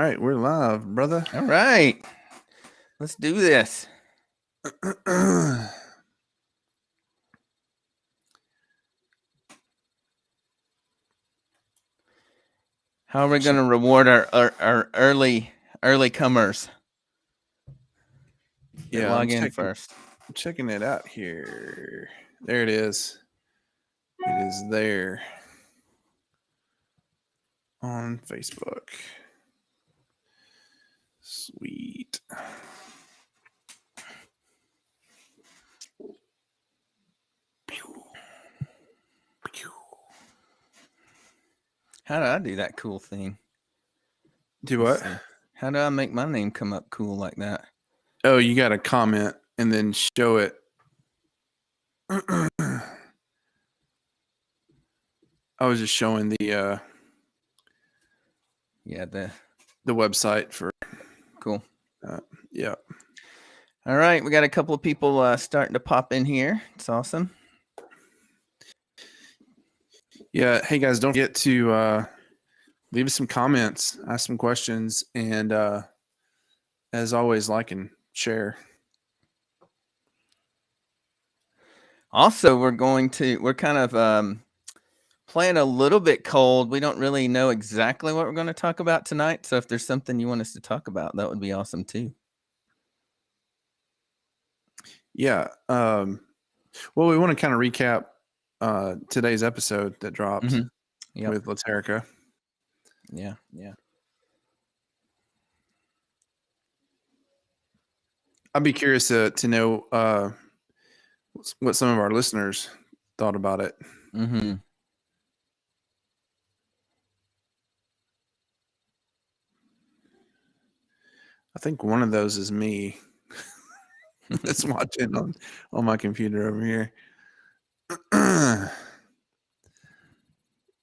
right, we're live, brother. All right. Let's do this. How are we going to reward our early comers that Yeah, I'm log in first? checking it out here. There it is. It is there on Facebook. Sweet. How do I do that cool thing? Do Let's what? see. How do I make my name come up cool like that? Oh, you got to comment and then show it. I was just showing the Yeah, the website for cool. Yeah. All right, we got a couple of people starting to pop in here. It's awesome. Yeah, hey guys, don't forget to leave us some comments, ask some questions, and as always, like and share. Also, we're kind of playing a little bit cold. We don't really know exactly what we're going to talk about tonight. So if there's something you want us to talk about, that would be awesome too. Yeah. Well, we want to kind of recap today's episode that dropped with Laterica. Yeah. I'd be curious to know what some of our listeners thought about it. Mm-hmm. I think one of those is me that's watching on my computer over here.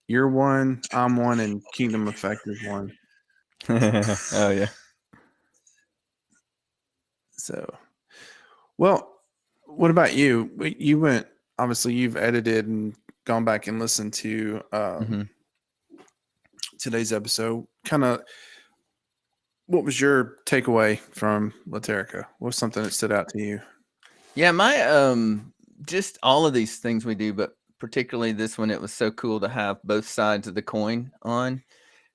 You're one, I'm one, and Kingdom Effect is one. Oh yeah. So, well, what about you? You went, obviously you've edited and gone back and listened to today's episode. Kind of, what was your takeaway from Laterica? What's something that stood out to you? Yeah, my just all of these things we do, but particularly this one, it was so cool to have both sides of the coin on.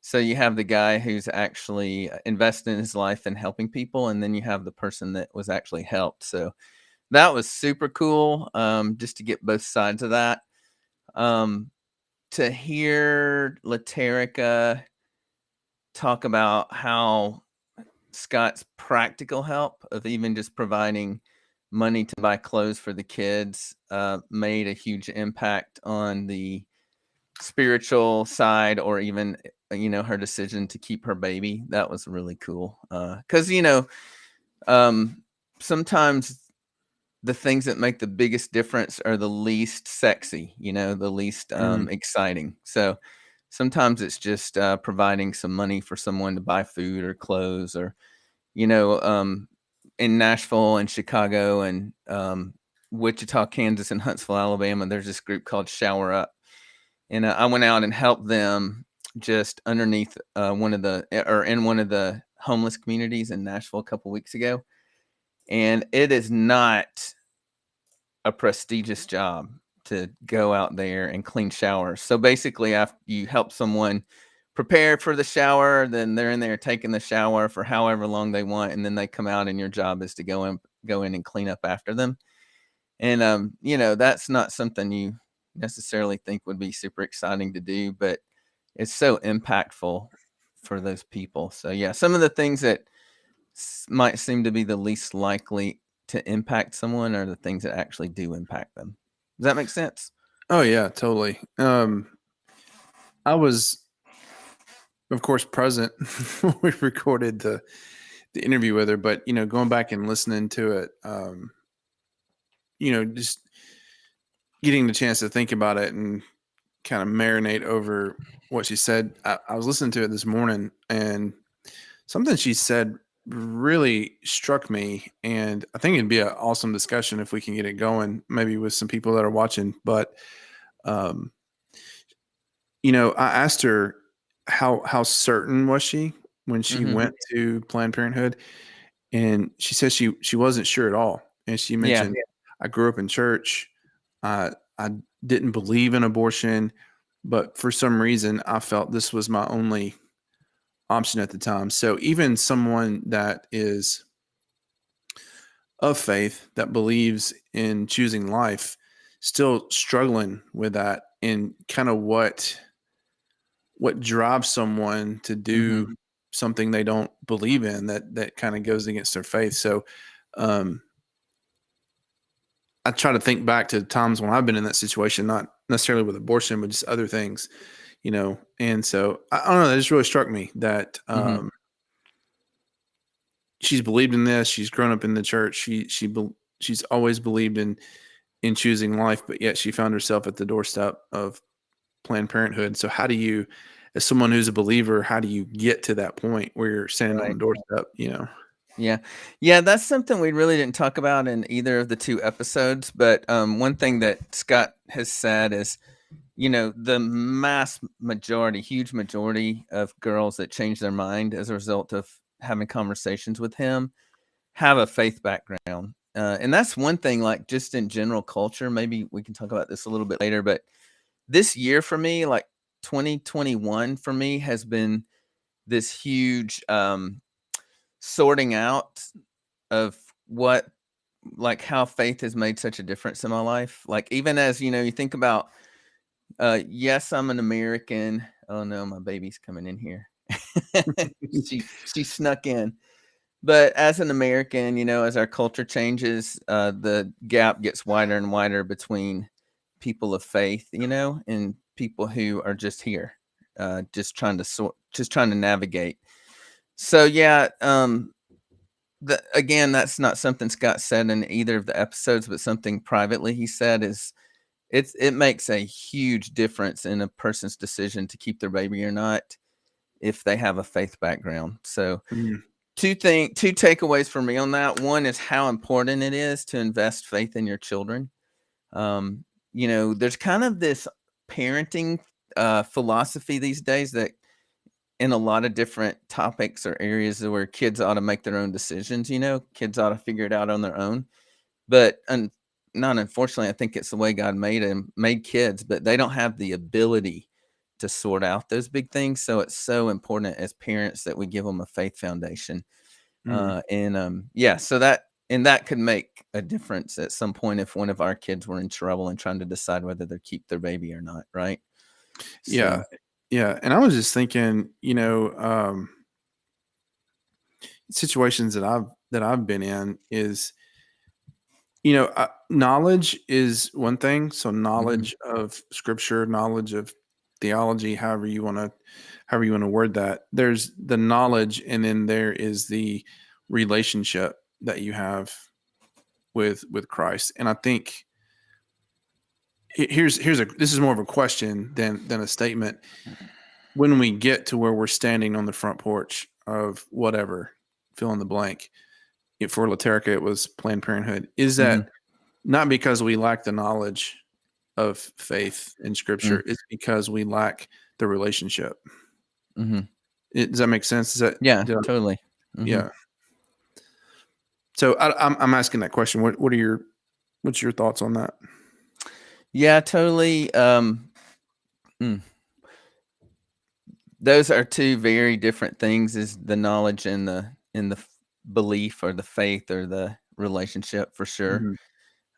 So you have the guy who's actually investing his life in helping people, and then you have the person that was actually helped. So that was super cool, just to get both sides of that. To hear Laterica talk about how Scott's practical help of even just providing money to buy clothes for the kids made a huge impact on the spiritual side, or even her decision to keep her baby. That was really cool, because sometimes the things that make the biggest difference are the least sexy, the least exciting. So sometimes it's just providing some money for someone to buy food or clothes, or in Nashville and Chicago and Wichita, Kansas, and Huntsville, Alabama, there's this group called Shower Up. And I went out and helped them just underneath in one of the homeless communities in Nashville a couple weeks ago. And it is not a prestigious job to go out there and clean showers. So basically, after you help someone prepare for the shower, then they're in there taking the shower for however long they want, and then they come out, and your job is to go in and clean up after them. And that's not something you necessarily think would be super exciting to do, but it's so impactful for those people. So yeah, some of the things that might seem to be the least likely to impact someone are the things that actually do impact them. Does that make sense? Oh yeah, totally. I was, of course, present when we recorded the interview with her, but going back and listening to it, just getting the chance to think about it and kind of marinate over what she said. I was listening to it this morning, and something she said really struck me, and I think it'd be an awesome discussion if we can get it going, maybe with some people that are watching. But I asked her how certain was she when she Mhm. went to Planned Parenthood, and she said she wasn't sure at all, and she Yeah. mentioned, "I grew up in church. I didn't believe in abortion, but for some reason, I felt this was my only option at the time." So even someone that is of faith, that believes in choosing life, still struggling with that, and kind of what drives someone to do Mhm. something they don't believe in, that kind of goes against their faith. So um, I try to think back to times when I've been in that situation, not necessarily with abortion, but just other things, you know. And so I don't know. That just really struck me that Mhm. she's believed in this. She's grown up in the church. She's always believed in choosing life, but yet she found herself at the doorstep of Planned Parenthood. So how do you, as someone who's a believer, how do you get to that point where you're standing on Right. the doorstep? You know. Yeah. Yeah, that's something we really didn't talk about in either of the 2 episodes, but, one thing that Scott has said is, the mass majority, huge majority of girls that change their mind as a result of having conversations with him have a faith background. And that's one thing, like, just in general culture, maybe we can talk about this a little bit later, but this year for me, like, 2021 for me has been this huge, sorting out of what like, how faith has made such a difference in my life. Like, even as, you think about, yes, I'm an American. Oh, no, my baby's coming in here. She snuck in. But as an American, as our culture changes, the gap gets wider and wider between people of faith, and people who are just here, just trying to navigate. So, yeah, again, that's not something Scott said in either of the episodes, but something privately he said is it makes a huge difference in a person's decision to keep their baby or not if they have a faith background. So Mhm. two takeaways for me on that. One is how important it is to invest faith in your children. There's kind of this parenting philosophy these days that in a lot of different topics or areas where kids ought to make their own decisions, kids ought to figure it out on their own. But not unfortunately, I think it's the way God made kids, but they don't have the ability to sort out those big things. So it's so important as parents that we give them a faith foundation. Mhm. Yeah, so that could make a difference at some point if one of our kids were in trouble and trying to decide whether to keep their baby or not, right? Yeah. So, Yeah. And I was just thinking, situations that I've been in is, knowledge is one thing. So mhm, knowledge of scripture, knowledge of theology, however you want to word that. There's the knowledge, and then there is the relationship that you have with Christ. And I think this is more of a question than a statement. When we get to where we're standing on the front porch of whatever, fill in the blank. For Laterica, it was Planned Parenthood. Is mhm, that not because we lack the knowledge of faith in mm, Scripture? It's because we lack the relationship. mhm. Does that make sense? Is that Yeah, did I- totally. Mhm. yeah? So I'm asking that question. What's your thoughts on that? Yeah, totally. Mm. Those are 2 very different things, is the knowledge and the belief or the faith or the relationship for sure.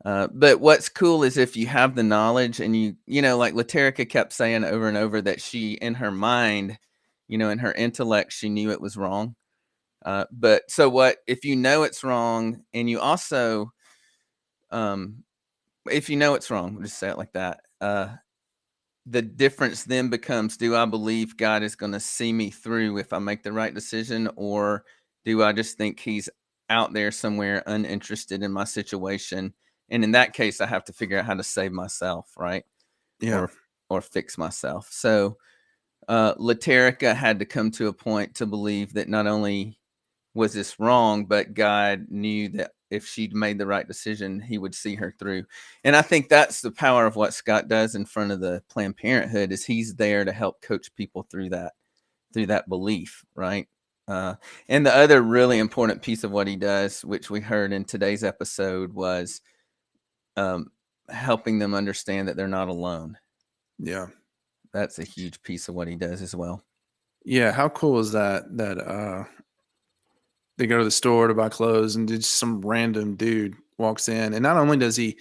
Mhm. But what's cool is if you have the knowledge and like Laterica kept saying over and over that she in her mind, in her intellect, she knew it was wrong. But so what if you know it's wrong and you also, um, if you know it's wrong, we'll just say it like that. The difference then becomes, do I believe God is going to see me through if I make the right decision, or do I just think he's out there somewhere uninterested in my situation? And in that case, I have to figure out how to save myself, right? Yeah. Or fix myself. So Laterica had to come to a point to believe that not only was this wrong, but God knew that if she'd made the right decision, he would see her through. And I think that's the power of what Scott does in front of the Planned Parenthood is he's there to help coach people through that belief, right? And the other really important piece of what he does, which we heard in today's episode, was um, helping them understand that they're not alone. Yeah. That's a huge piece of what he does as well. Yeah. How cool is that? They go to the store to buy clothes, and just some random dude walks in, and not only does he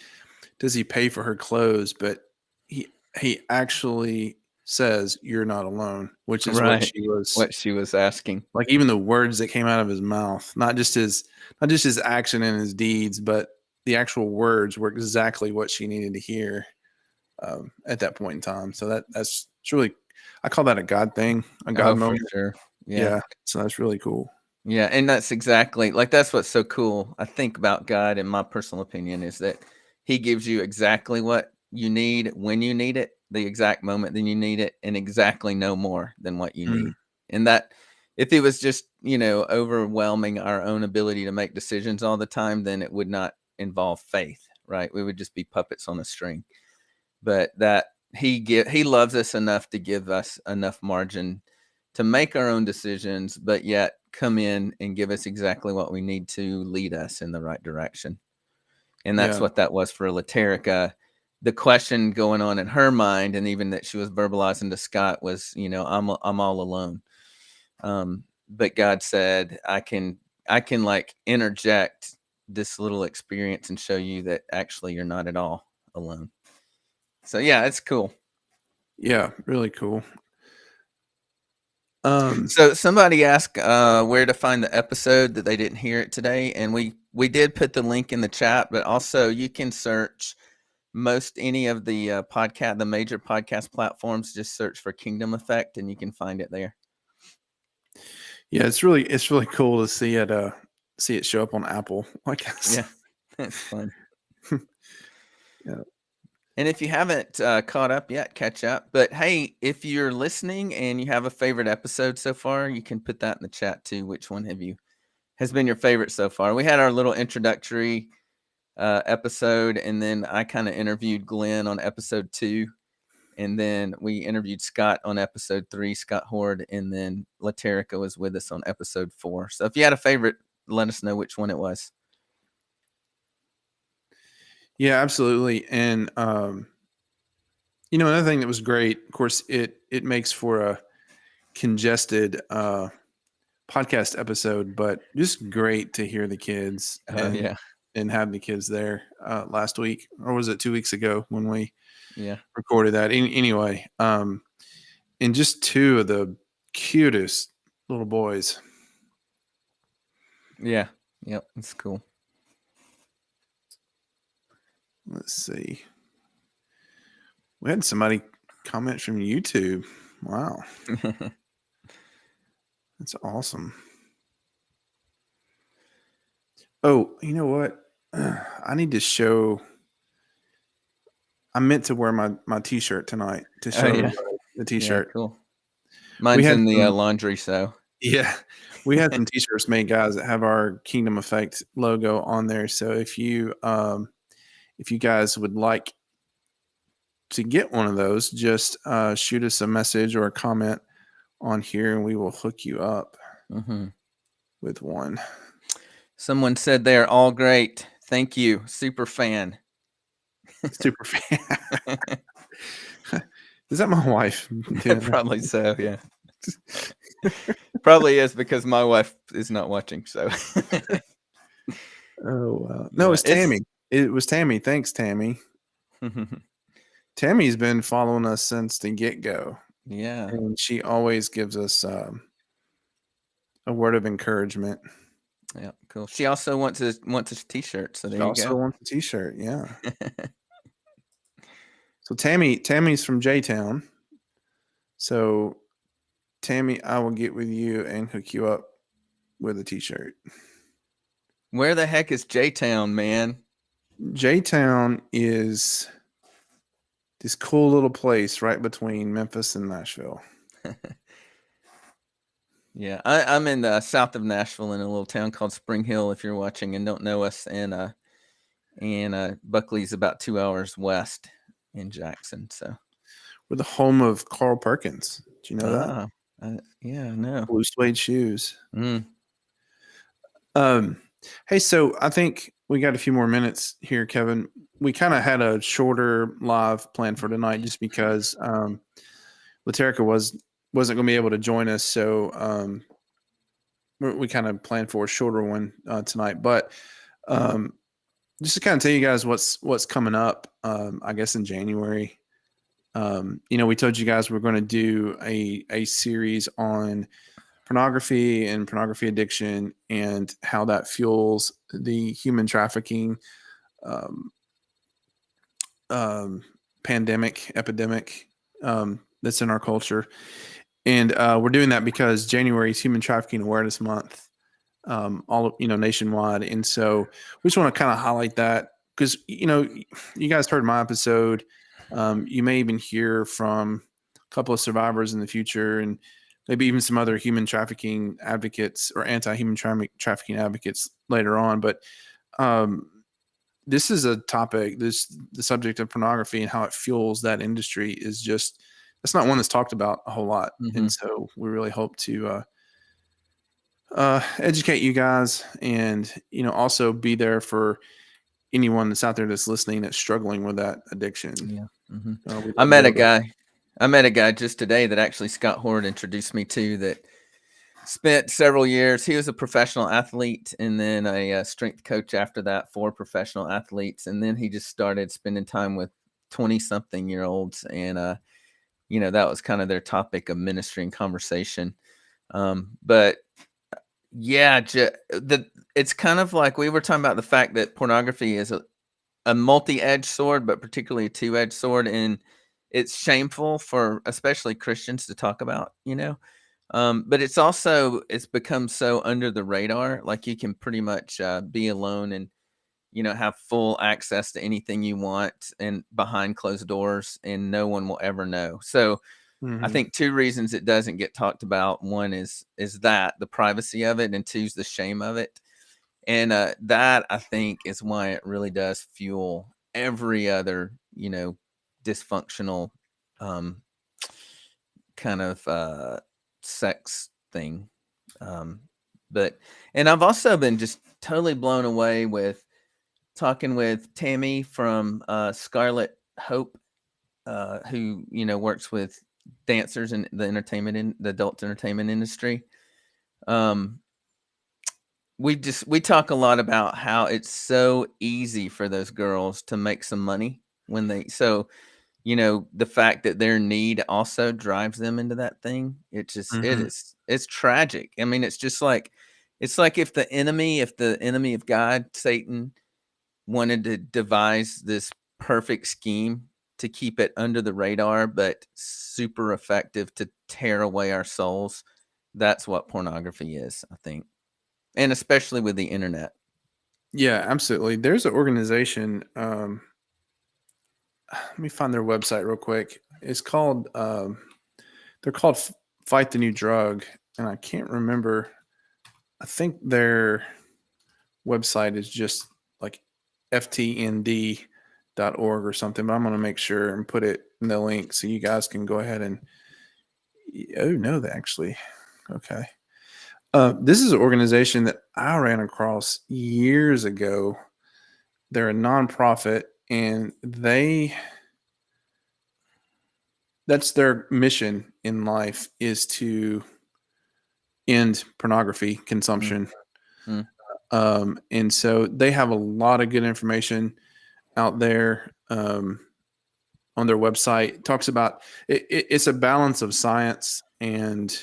pay for her clothes, but he he actually says, "You're not alone," which is what Right. she was What she was asking. like. Even the words that came out of his mouth, not just his action and his deeds, but the actual words were exactly what she needed to hear at that point in time. So that's it's really, I call that a God thing, a God Oh, for moment. sure. Yeah. Yeah. So that's really cool. Yeah, and that's exactly like that's what's so cool. I think about God, in my personal opinion, is that He gives you exactly what you need when you need it, the exact moment then you need it, and exactly no more than what you Mm, need. And that if it was just, overwhelming our own ability to make decisions all the time, then it would not involve faith, right? We would just be puppets on a string. But that He loves us enough to give us enough margin to make our own decisions, but yet come in and give us exactly what we need to lead us in the right direction. And that's yeah. what that was for Laterica. The question going on in her mind, and even that she was verbalizing to Scott, was, I'm all alone. But God said, I can like interject this little experience and show you that actually you're not at all alone. So yeah, it's cool. Yeah. Really cool. Um, So somebody asked where to find the episode that they didn't hear it today, and we did put the link in the chat, but also you can search most any of the the major podcast platforms. Just search for Kingdom Effect, and you can find it there. yeah, it's really cool to see it show up on Apple, I guess. Yeah, it's fun. Yeah. And if you haven't caught up yet, catch up. But hey, if you're listening and you have a favorite episode so far, you can put that in the chat too. Which one has been your favorite so far? We had our little introductory episode, and then I kind of interviewed Glen on episode 2, and then we interviewed Scott on episode 3, Scott Horde, and then Laterica was with us on episode 4. So if you had a favorite, let us know which one it was. Yeah, absolutely. And another thing that was great, of course, it makes for a congested podcast episode, but just great to hear the kids Oh yeah, and have the kids there last week, or was it 2 weeks ago when we yeah, recorded that? Anyway, and just two of the cutest little boys. yeah, yep, it's cool. Let's see. We had somebody comment from YouTube. Wow, that's awesome. Oh, you know what? I need to show. I meant to wear my T-shirt tonight to Oh show yeah, everybody the yeah, T-shirt. cool. We Mine's had in the some, laundry, so yeah, we had some T-shirts made, guys, that have our Kingdom Effect logo on there. So if you guys would like to get one of those, just shoot us a message or a comment on here, and we will hook you up with one. Someone said they're all great. Thank you, super fan. Super fan. Is that my wife doing that? Probably so, yeah. Probably is because my wife is not watching, so. Oh wow! No, Yeah, it's Tammy. It was Tammy. Thanks, Tammy. Tammy's been following us since the get-go, yeah, and she always gives us a word of encouragement. yeah, cool. She also wants a T-shirt, so She there you also go. wants a T-shirt. Yeah. So Tammy's from J-Town. So Tammy, I will get with you and hook you up with a T-shirt. Where the heck is J-Town, man? J-Town is this cool little place right between Memphis and Nashville. Yeah, I'm in the south of Nashville in a little town called Spring Hill. If you're watching and don't know us, and Buckley's about 2 hours west in Jackson. So We're the home of Carl Perkins. Do you know that? Yeah, no. Blue suede shoes. Mm. Um, hey, so I think we got a few more minutes here, Kevin. We kind of had a shorter live plan for tonight just because Laterica wasn't going to be able to join us, so we kind of planned for a shorter one tonight. But um, just to kind of tell you guys what's coming up, I guess in January. We told you guys we're going to do a series on pornography and pornography addiction and how that fuels the human trafficking um, pandemic epidemic that's in our culture. And we're doing that because January is Human Trafficking Awareness Month, nationwide. And so we just want to kind of highlight that because you guys heard my episode. You may even hear from a couple of survivors in the future, and maybe even some other human trafficking advocates or anti-human trafficking advocates later on. But this is a topic. The subject of pornography and how it fuels that industry is just that's not one that's talked about a whole lot. Mm-hmm. And so we really hope to educate you guys, and also be there for anyone that's out there that's listening that's struggling with that addiction. Yeah. Mm-hmm. We'd I love to be met a able to. guy. I met a guy just today that actually Scott Horde introduced me to that spent several years. He was a professional athlete and then a strength coach after that for professional athletes. And then he just started spending time with 20-something-year-olds. And, that was kind of their topic of ministry and conversation. But yeah, it's kind of like we were talking about the fact that pornography is a multi-edged sword, but particularly a two-edged sword. And it's shameful for especially Christians to talk about, but it's become so under the radar. Like you can pretty much be alone and, have full access to anything you want and behind closed doors and no one will ever know. So I think two reasons it doesn't get talked about. One is that the privacy of it, and two is the shame of it. And that I think is why it really does fuel every other, dysfunctional kind of sex thing. And I've also been just totally blown away with talking with Tammy from Scarlet Hope, who works with dancers in the adult entertainment industry. We talk a lot about how it's so easy for those girls to make some money when the fact that their need also drives them into that thing. It's tragic. I mean, it's like if the enemy of God, Satan, wanted to devise this perfect scheme to keep it under the radar, but super effective to tear away our souls. That's what pornography is, I think. And especially with the internet. Yeah, absolutely. There's an organization. Let me find their website real quick. It's called. They're called Fight the New Drug, and I can't remember. I think their website is just like ftnd.org or something. But I'm going to make sure and put it in the link so you guys can go ahead and. Oh no, they actually. Okay. This is an organization that I ran across years ago. They're a nonprofit, and that's their mission in life is to end pornography consumption. And so they have a lot of good information out there on their website. It talks about it's a balance of science and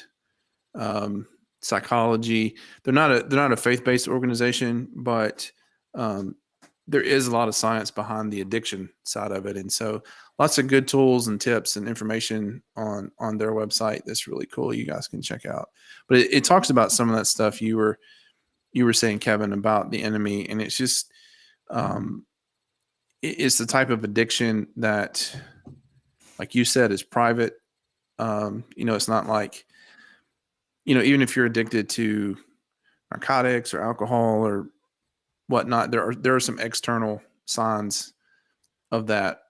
psychology. They're not a faith-based organization, but there is a lot of science behind the addiction side of it, and so lots of good tools and tips and information on their website that's really cool. You guys can check out. But it talks about some of that stuff you were saying, Kevin, about the enemy, and it's just it's the type of addiction that, like you said, is private. It's not like even if you're addicted to narcotics or alcohol or whatnot, there are some external signs of that.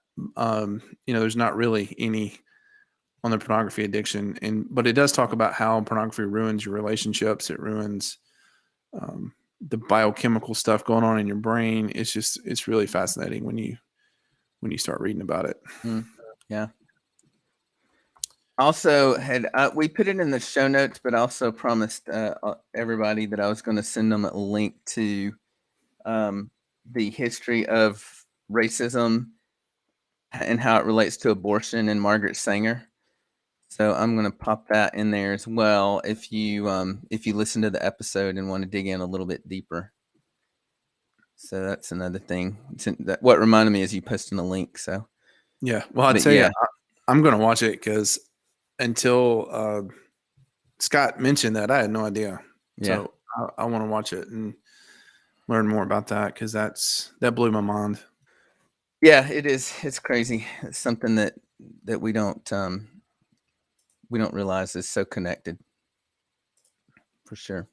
There's not really any on the pornography addiction, but it does talk about how pornography ruins your relationships. It ruins the biochemical stuff going on in your brain. It's really fascinating when you start reading about it. Yeah. Also, had we put it in the show notes, but also promised everybody that I was going to send them a link to the history of racism and how it relates to abortion and Margaret Sanger. So I'm going to pop that in there as well if you listen to the episode and want to dig in a little bit deeper. So that's another thing. What reminded me is you posting a link. So yeah, well, I'd but say yeah, I'm going to watch it because until Scott mentioned that, I had no idea. yeah, So I want to watch it and learn more about that because that blew my mind. yeah, it is. It's crazy. It's something that we don't realize is so connected, for sure.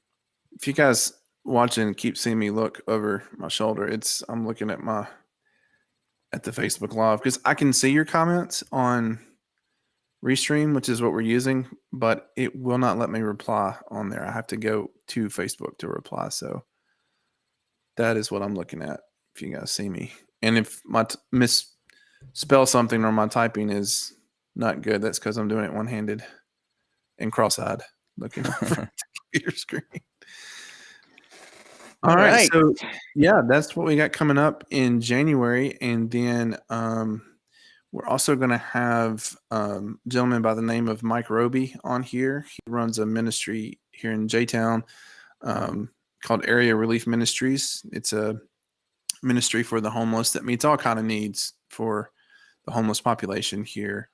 If you guys watching keep seeing me look over my shoulder, I'm looking at the Facebook Live because I can see your comments on Restream, which is what we're using, but it will not let me reply on there. I have to go to Facebook to reply. So that is what I'm looking at. If you guys see me, and if my misspell something or my typing is not good, that's because I'm doing it one-handed and cross-eyed, looking over at the computer screen. All right, right. so yeah, that's what we got coming up in January, and then we're also going to have a gentleman by the name of Mike Roby on here. He runs a ministry here in J-Town called Area Relief Ministries. It's a ministry for the homeless that meets all kind of needs for the homeless population here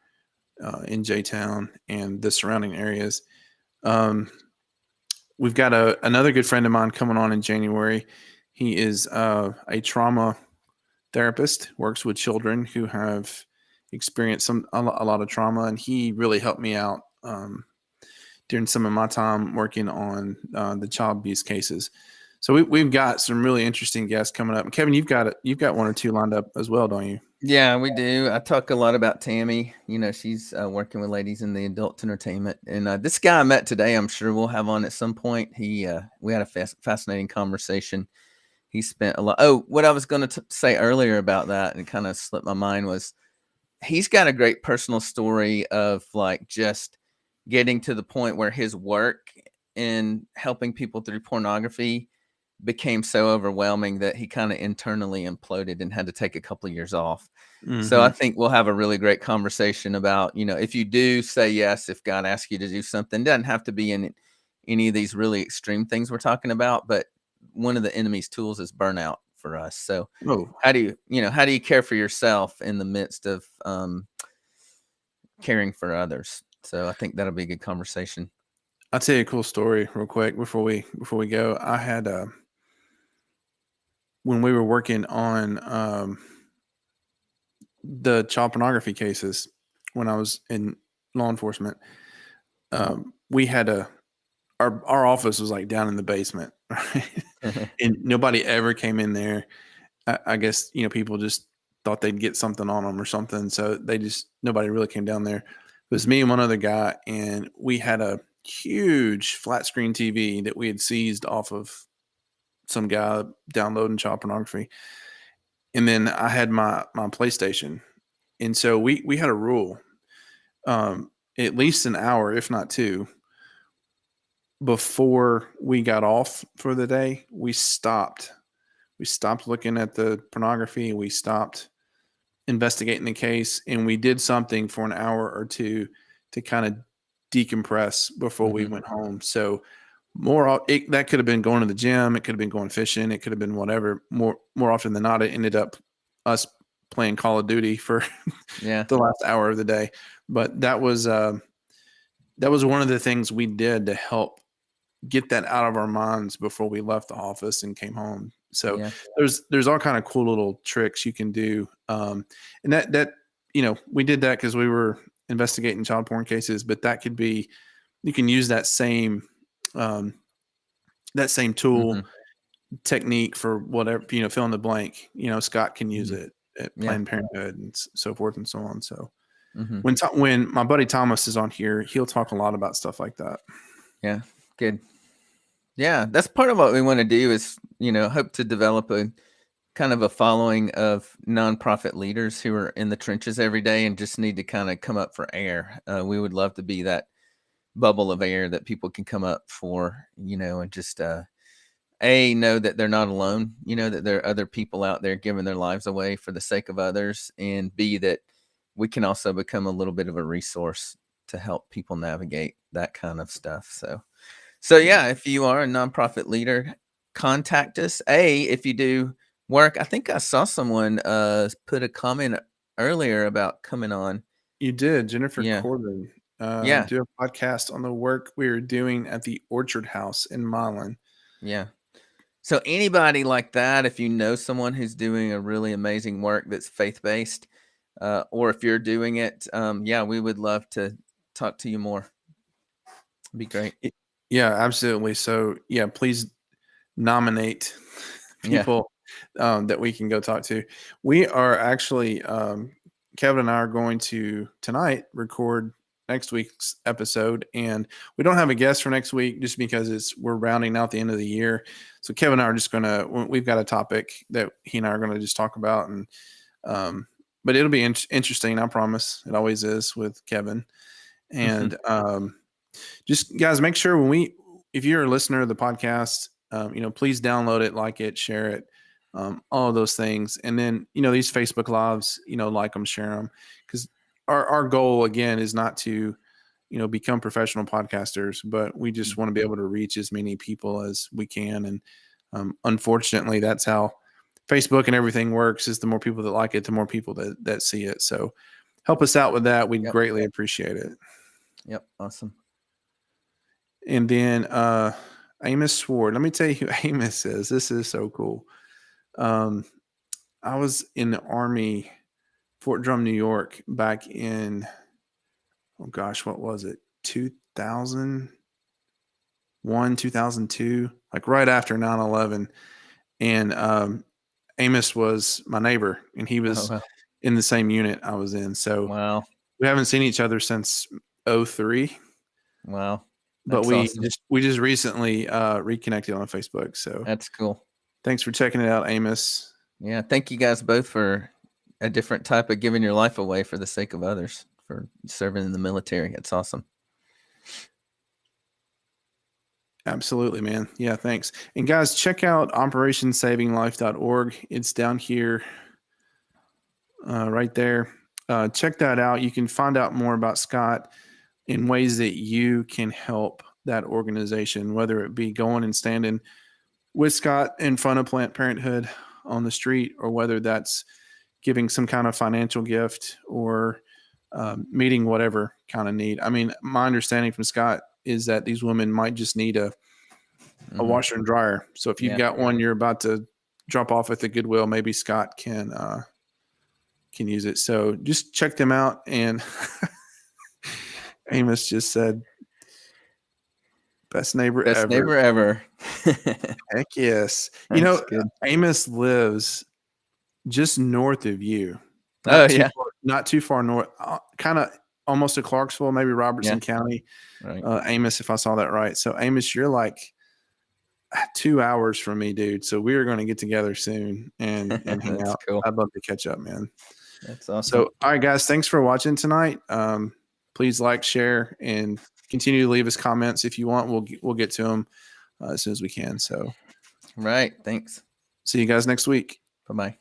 in J-Town and the surrounding areas. We've got another good friend of mine coming on in January. He is a trauma therapist, works with children who have experienced a lot of trauma, and he really helped me out during some of my time working on the child abuse cases. So we've got some really interesting guests coming up. And Kevin, you've got one or two lined up as well, don't you? Yeah, we do. I talk a lot about Tammy. She's working with ladies in the adult entertainment, and this guy I met today, I'm sure we'll have on at some point. We had a fascinating conversation. He spent a lot. Oh, what I was going to say earlier about that, and kind of slipped my mind, was he's got a great personal story of like just getting to the point where his work in helping people through pornography became so overwhelming that he kind of internally imploded and had to take a couple of years off. So I Mm-hmm. think we'll have a really great conversation about, if you do say yes, if God asks you to do something, it doesn't have to be in any of these really extreme things we're talking about, but one of the enemy's tools is burnout for us. So Oh, how do you care for yourself in the midst of caring for others? So I think that'll be a good conversation. I'll tell you a cool story real quick before we go. I had when we were working on the child pornography cases when I was in law enforcement, we had our office was like down in the basement, right? And nobody ever came in there. I guess people just thought they'd get something on them or something, so nobody really came down there. It was me and one other guy, and we had a huge flat screen TV that we had seized off of some guy downloading child pornography. And then I had my PlayStation, and so we had a rule, at least an hour, if not two, before we got off for the day. We stopped looking at the pornography. We stopped investigating the case, and we did something for an hour or two to kind of decompress before we Mhm. went home. So that could have been going to the gym, it could have been going fishing, it could have been whatever. More often than not, it ended up us playing Call of Duty for Yeah. the last hour of the day. But that was one of the things we did to help get that out of our minds before we left the office and came home. So Yeah. there's all kind of cool little tricks you can do, and that we did that because we were investigating child porn cases, but that could be, you can use um, that same tool Mhm. technique for whatever, fill in the blank. Scott can use Mhm. it at Yeah. Planned Parenthood and so forth and so on. So Hmm. When my buddy Thomas is on here, he'll talk a lot about stuff like that. Yeah, good. Yeah, that's part of what we want to do is, hope to develop a kind of a following of nonprofit leaders who are in the trenches every day and just need to kind of come up for air. We would love to be that bubble of air that people can come up for, and just know that they're not alone, that there are other people out there giving their lives away for the sake of others, and B, that we can also become a little bit of a resource to help people navigate that kind of stuff. So yeah, if you are a nonprofit leader, contact us. If you do work, I think I saw someone put a comment earlier about coming on. You did, Jennifer Yeah, Corbin. yeah, Do a podcast on the work we are doing at the Orchard House in Milan. yeah. So anybody like that, if you know someone who's doing a really amazing work that's faith-based, or if you're doing it, yeah, we would love to talk to you more. It'd be great. Yeah, absolutely. So yeah, please nominate Yeah. people that we can go talk to. We are actually Kevin and I are going to tonight record next week's episode, and we don't have a guest for next week just because we're rounding out the end of the year. So Kevin and I are just we've got a topic that he and I are gonna just talk about, and but it'll be interesting. I promise. It always is with Kevin, and just guys, make sure if you're a listener of the podcast, please download it, like it, share it, all of those things. And then, these Facebook lives, like them, share them, because our goal again is not to, become professional podcasters, but we just want to be able to reach as many people as we can. And unfortunately, that's how Facebook and everything works, is the more people that like it, the more people that see it. So help us out with that. We'd Yep. greatly appreciate it. Yep. Awesome. And then Amos Sword. Let me tell you who Amos is. This is so cool. I was in the Army, Fort Drum, New York, back in, oh gosh, what was it? 2001, 2002, like right after 9/11. And Amos was my neighbor, and he Oh, was wow. in the same unit I was in. So Wow. we haven't seen each other since 03. Wow. But That's awesome. we just recently reconnected on Facebook. So That's cool. thanks for checking it out, Amos. Yeah. Thank you guys both for a different type of giving your life away for the sake of others, for serving in the military. It's awesome. Absolutely, man. Yeah, thanks. And guys, check out operationssavinglife.org. It's down here, right there. Check that out. You can find out more about Scott in ways that you can help that organization, whether it be going and standing with Scott in front of Planned Parenthood on the street, or whether that's giving some kind of financial gift, or meeting whatever kind of need. I mean, my understanding from Scott is that these women might just need a washer and dryer. So if you've got one you're about to drop off at the Goodwill, maybe Scott can use it. So just check them out. And Amos just said, best neighbor Best ever. neighbor ever. Heck yes. That's good. Amos lives just north of you. Not too far north, kind of almost to Clarksville, maybe Robertson County. Right. Amos, if I saw that right. So Amos, you're like 2 hours from me, dude. So we are going to get together soon and hang out. Cool. I'd love to catch up, man. That's awesome. So, all right, guys, thanks for watching tonight. Please like, share, and continue to leave us comments if you want. We'll get to them as soon as we can. So, right. Thanks. see you guys next week. Bye-bye.